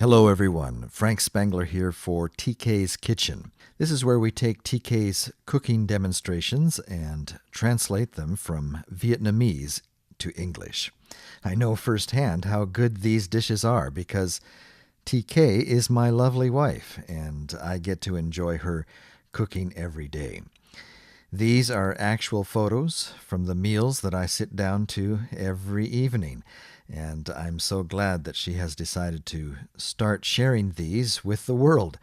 Hello everyone, Frank Spangler here for TK's Kitchen. This is where we take TK's cooking demonstrations and translate them from Vietnamese to English. I know firsthand how good these dishes are because TK is my lovely wife and I get to enjoy her cooking every day. These are actual photos from the meals that I sit down to every evening, and I'm so glad that she has decided to start sharing these with the world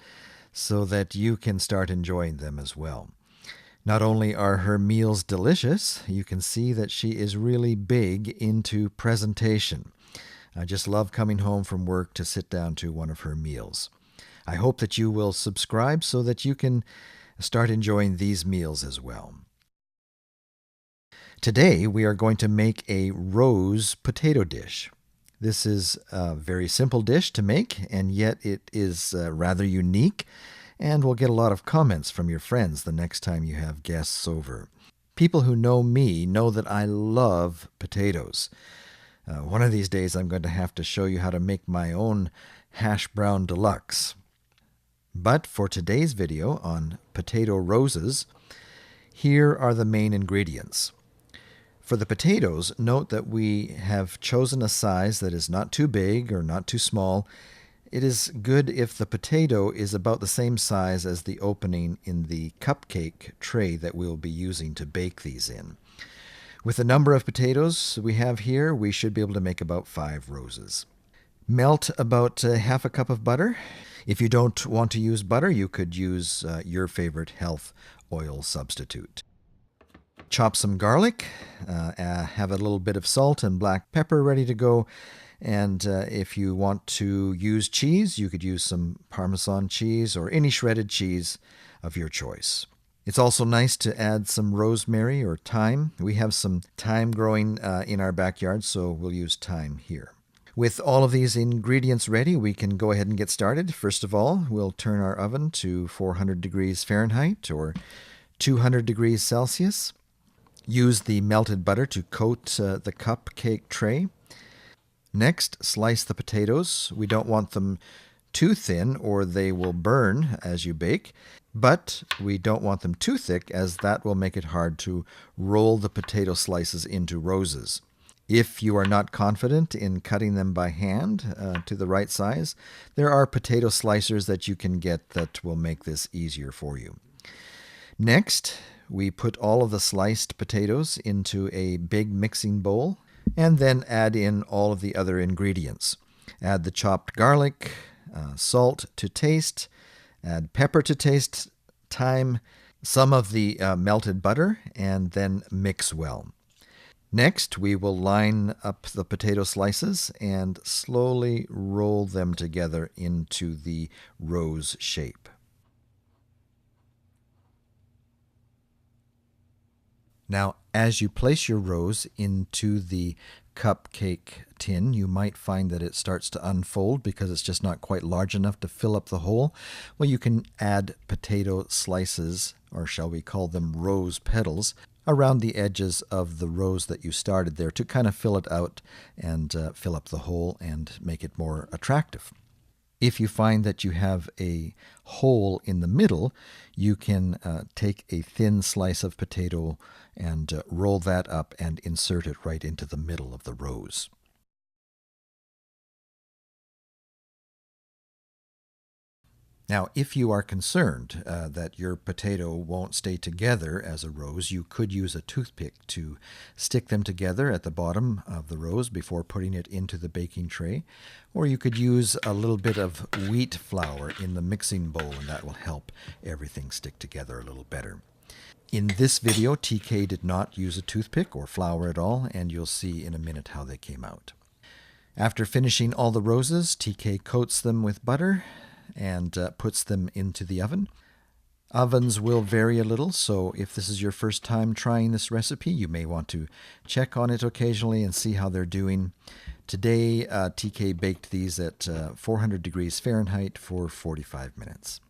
so that you can start enjoying them as well. Not only are her meals delicious, you can see that she is really big into presentation. I just love coming home from work to sit down to one of her meals. I hope that you will subscribe so that you can start enjoying these meals as well. Today we are going to make a rose potato dish. This is a very simple dish to make, and yet it is rather unique, and we'll get a lot of comments from your friends the next time you have guests over. People who know me know that I love potatoes. One of these days I'm going to have to show you how to make my own hash brown deluxe. But for today's video on potato roses, here are the main ingredients. For the potatoes, note that we have chosen a size that is not too big or not too small. It is good if the potato is about the same size as the opening in the cupcake tray that we'll be using to bake these in. With the number of potatoes we have here, we should be able to make about 5 roses. Melt about half a cup of butter. If you don't want to use butter, you could use your favorite health oil substitute. Chop some garlic, have a little bit of salt and black pepper ready to go, and if you want to use cheese, you could use some Parmesan cheese or any shredded cheese of your choice. It's also nice to add some rosemary or thyme. We have some thyme growing in our backyard, so we'll use thyme here. With all of these ingredients ready, we can go ahead and get started. First of all, we'll turn our oven to 400 degrees Fahrenheit or 200 degrees Celsius. Use the melted butter to coat the cupcake tray. Next, slice the potatoes. We don't want them too thin or they will burn as you bake, but we don't want them too thick as that will make it hard to roll the potato slices into roses. If you are not confident in cutting them by hand to the right size, there are potato slicers that you can get that will make this easier for you. Next, we put all of the sliced potatoes into a big mixing bowl and then add in all of the other ingredients. Add the chopped garlic, salt to taste, add pepper to taste, thyme, some of the melted butter, and then mix well. Next, we will line up the potato slices and slowly roll them together into the rose shape. Now, as you place your rose into the cupcake tin, you might find that it starts to unfold because it's just not quite large enough to fill up the hole. Well, you can add potato slices, or shall we call them rose petals, around the edges of the rose that you started there to kind of fill it out and fill up the hole and make it more attractive. If you find that you have a hole in the middle, you can take a thin slice of potato and roll that up and insert it right into the middle of the rose. Now, if you are concerned that your potato won't stay together as a rose, you could use a toothpick to stick them together at the bottom of the rose before putting it into the baking tray. Or you could use a little bit of wheat flour in the mixing bowl, and that will help everything stick together a little better. In this video, TK did not use a toothpick or flour at all, and you'll see in a minute how they came out. After finishing all the roses, TK coats them with butter and puts them into the oven. Ovens will vary a little, so if this is your first time trying this recipe, you may want to check on it occasionally and see how they're doing. Today, TK baked these at 400 degrees Fahrenheit for 45 minutes.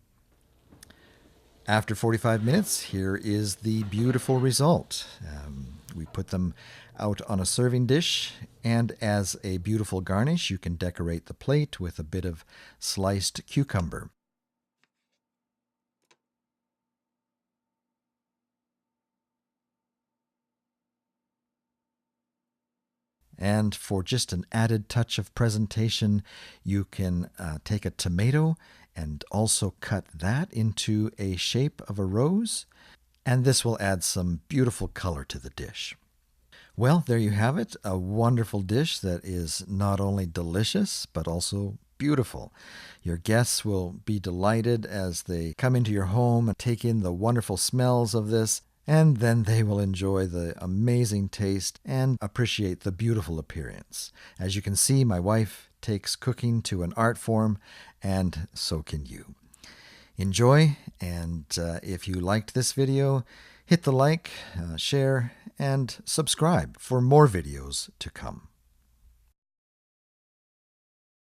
After 45 minutes, here is the beautiful result. We put put them out on a serving dish, and as a beautiful garnish, you can decorate the plate with a bit of sliced cucumber. And for just an added touch of presentation, you can take a tomato and also cut that into a shape of a rose. And this will add some beautiful color to the dish. Well, there you have it, a wonderful dish that is not only delicious, but also beautiful. Your guests will be delighted as they come into your home and take in the wonderful smells of this, and then they will enjoy the amazing taste and appreciate the beautiful appearance. As you can see, my wife takes cooking to an art form, and so can you. Enjoy, and if you liked this video, hit the like, share, and subscribe for more videos to come.